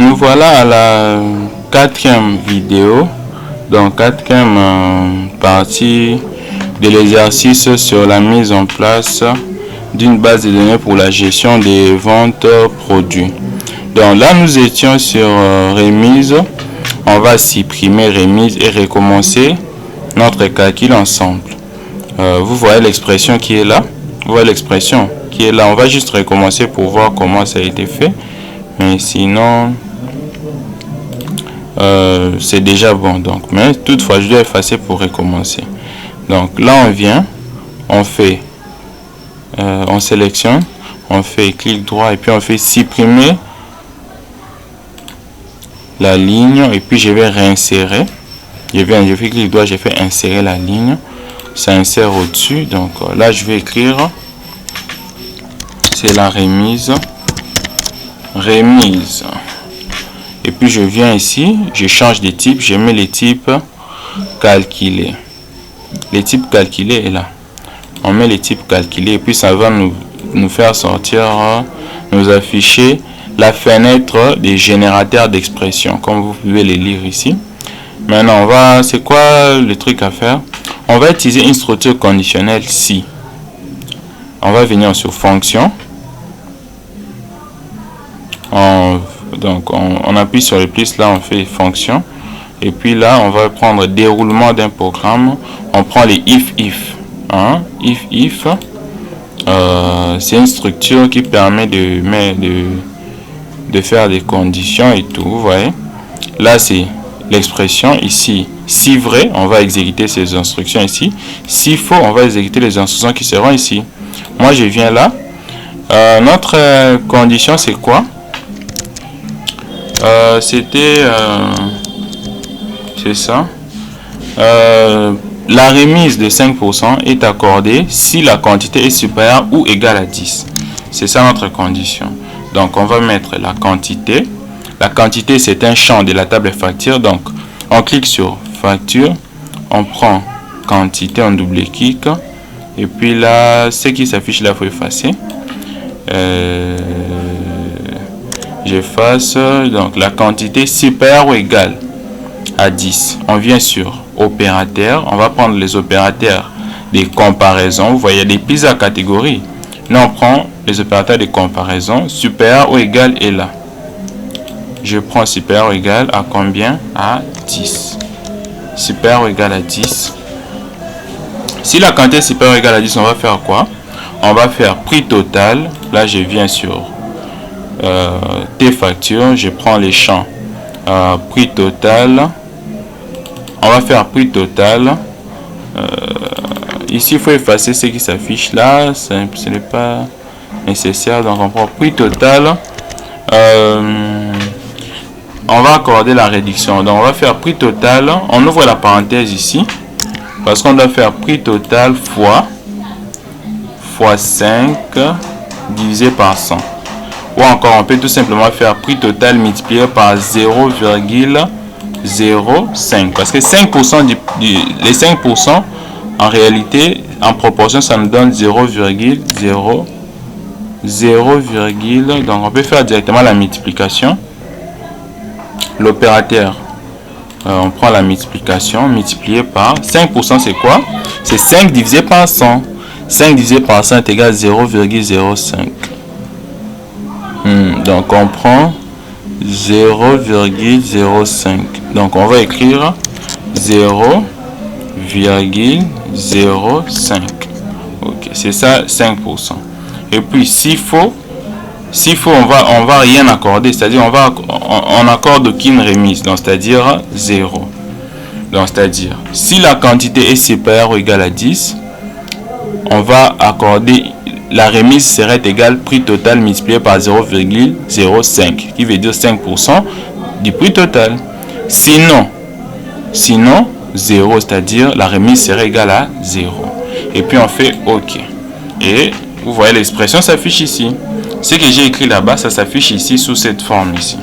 Nous voilà à la quatrième vidéo, donc quatrième partie de l'exercice sur la mise en place d'une base de données pour la gestion des ventes produits. Donc là nous étions sur remise. On va supprimer remise et recommencer notre calcul ensemble. Vous voyez l'expression qui est là. Vous voyez l'expression qui est là. On va juste recommencer pour voir comment ça a été fait. Mais sinon, c'est déjà bon. Donc, mais toutefois, je dois effacer pour recommencer. Donc là, on vient, on fait, on sélectionne, on fait clic droit et puis on fait supprimer la ligne et puis je vais réinsérer. Je fais clic droit, je fais insérer la ligne. Ça insère au-dessus. Donc là, je vais écrire, c'est la remise. Remise. Et puis je viens ici, je change de type, je mets les types calculés. Les types calculés est là. On met les types calculés et puis ça va nous faire sortir, nous afficher la fenêtre des générateurs d'expression, comme vous pouvez les lire ici. Maintenant, c'est quoi le truc à faire? On va utiliser une structure conditionnelle si. On va venir sur fonction. Donc on appuie sur le plus, là on fait fonction. Et puis là on va prendre déroulement d'un programme. On prend les if. If. C'est une structure qui permet de faire des conditions et tout. Vous voyez. Là c'est l'expression ici. Si vrai, on va exécuter ces instructions ici. Si faux, on va exécuter les instructions qui seront ici. Moi je viens là. Notre condition c'est quoi? C'est ça. La remise de 5% est accordée si la quantité est supérieure ou égale à 10. C'est ça notre condition. Donc on va mettre la quantité. La quantité c'est un champ de la table facture. Donc on clique sur facture. On prend quantité, on double-clic. Et puis là, ce qui s'affiche là, il faut effacer. J'efface. Donc la quantité supérieure ou égale à 10. On vient sur opérateurs. On va prendre les opérateurs des comparaisons. Vous voyez des pistes à catégorie. Là on prend les opérateurs de comparaison. Supérieur ou égal est là. Je prends supérieur ou égal à combien? À 10. Supérieur ou égal à 10. Si la quantité est supérieure ou égale à 10, on va faire quoi? On va faire prix total. Là je viens sur tes factures, je prends les champs prix total. On va faire prix total. Ici il faut effacer ce qui s'affiche là, ce n'est pas nécessaire. Donc on prend prix total. On va accorder la réduction. Donc on va faire prix total. On ouvre la parenthèse ici parce qu'on doit faire prix total fois 5 divisé par 100. Ou encore on peut tout simplement faire prix total multiplié par 0,05 parce que 5% les 5% en réalité en proportion ça nous donne 0,0. Donc on peut faire directement la multiplication. L'opérateur on prend la multiplication multiplié par 5%. C'est quoi? C'est 5 divisé par 100. 5 divisé par 100 est égal à 0,05. Donc on prend 0,05. Donc on va écrire 0,05. Ok, c'est ça 5%. Et puis s'il faut on va rien accorder, c'est-à-dire on accorde aucune remise, donc c'est-à-dire 0. Donc c'est-à-dire si la quantité est supérieure ou égale à 10, on va accorder la remise serait égale prix total multiplié par 0,05 qui veut dire 5% du prix total. Sinon 0, c'est-à-dire la remise serait égale à 0. Et puis on fait OK. Et vous voyez l'expression s'affiche ici. Ce que j'ai écrit là-bas, ça s'affiche ici sous cette forme ici.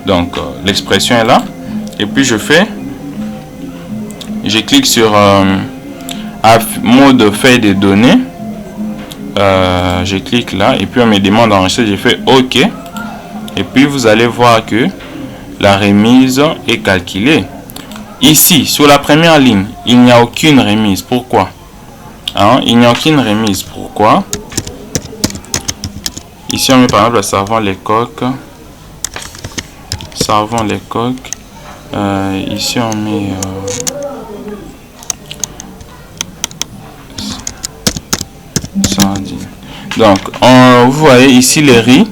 Donc l'expression est là. Et puis je clique sur mode feuille de données. Je clique là et puis on me demande d'enregistrer. Je fais OK et puis vous allez voir que la remise est calculée. Ici, sur la première ligne, il n'y a aucune remise. Pourquoi? Il n'y a aucune remise. Pourquoi? Ici, on met par exemple le savon les coques. Savon les coques. Ici, on met... sardines. Donc, vous voyez ici les riz.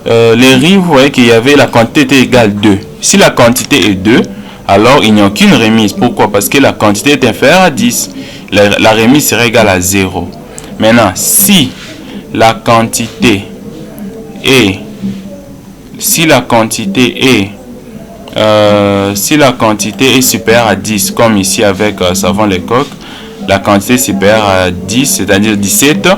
Les riz, vous voyez qu'il y avait la quantité égale 2. Si la quantité est 2, alors il n'y a aucune remise. Pourquoi? Parce que la quantité est inférieure à 10. La remise serait égale à 0. Maintenant, si la quantité est supérieure à 10, comme ici avec savon les coques, la quantité supérieure à 10, c'est-à-dire 17,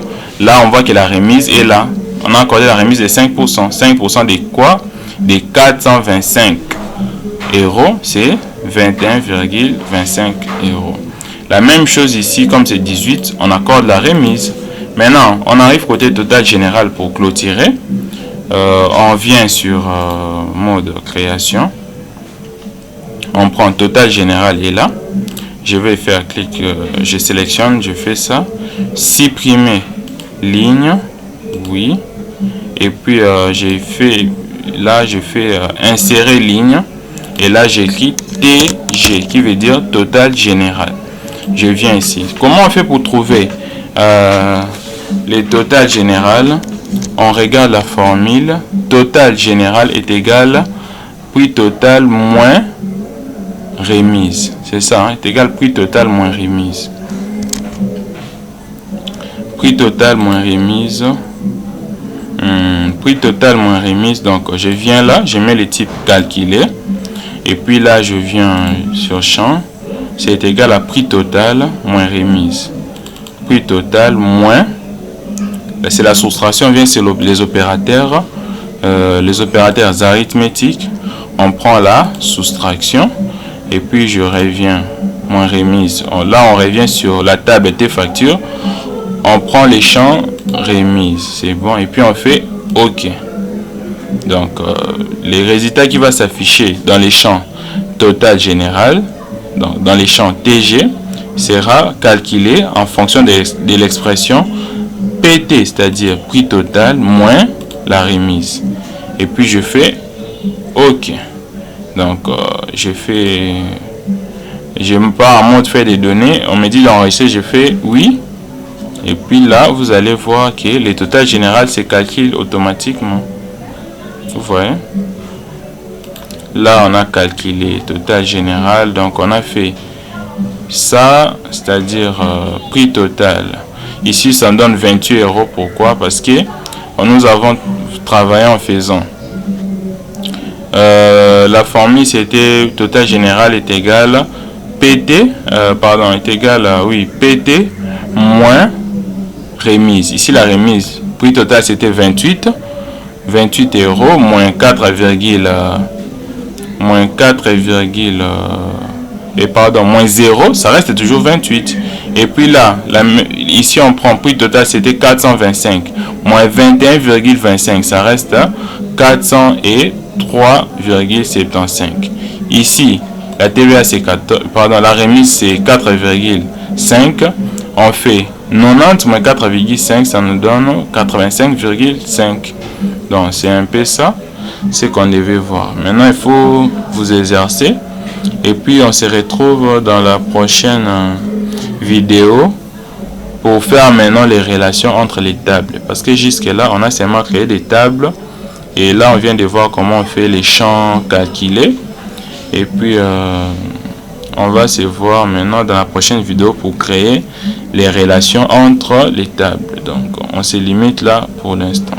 là on voit que la remise est là. On a accordé la remise de 5%. 5% de quoi? De 425 euros, c'est 21,25 euros. La même chose ici, comme c'est 18, on accorde la remise. Maintenant, on arrive côté total général pour clôturer. On vient sur mode création. On prend total général et là, je vais faire clic, je sélectionne, je fais ça. Supprimer ligne, oui. Et puis j'ai fait, là je fais insérer ligne. Et là j'écris TG qui veut dire total général. Je viens ici. Comment on fait pour trouver le total général? On regarde la formule. Total général est égal prix total moins remise. C'est ça, est égal prix total moins remise. Prix total moins remise. Prix total moins remise. Donc je viens là, je mets le type calculé. Et puis là je viens sur champ. C'est égal à prix total moins remise. Prix total moins. C'est la soustraction, vient sur les opérateurs arithmétiques. On prend la soustraction. Et puis je reviens moins remise. Là on revient sur la table des factures. On prend les champs remise. C'est bon. Et puis on fait OK. Donc les résultats qui va s'afficher dans les champs total général, dans les champs TG, sera calculé en fonction de l'expression PT, c'est-à-dire prix total moins la remise. Et puis je fais OK. Donc je me pars en mode fait des données. On me dit d'enregistrer, je fais oui. Et puis là vous allez voir que le total général se calcule automatiquement. Vous voyez, là on a calculé total général. Donc on a fait ça, c'est-à-dire prix total. Ici ça me donne 28 euros. Pourquoi? Parce que nous avons travaillé en faisant la formule, c'était total général est égal PT, est égal oui, PT moins remise. Ici la remise, prix total c'était 28 euros moins 4, moins 0, ça reste toujours 28. Et puis là, ici on prend prix total, c'était 425 moins 21,25, ça reste 403,75. Ici, la TVA c'est la remise c'est 4,5. On fait 90 moins 4,5, ça nous donne 85,5. Donc c'est un peu ça, c'est qu'on devait voir. Maintenant il faut vous exercer. Et puis on se retrouve dans la prochaine vidéo pour faire maintenant les relations entre les tables. Parce que jusque là on a seulement créé des tables. Et là on vient de voir comment on fait les champs calculés. Et puis on va se voir maintenant dans la prochaine vidéo pour créer les relations entre les tables. Donc on se limite là pour l'instant.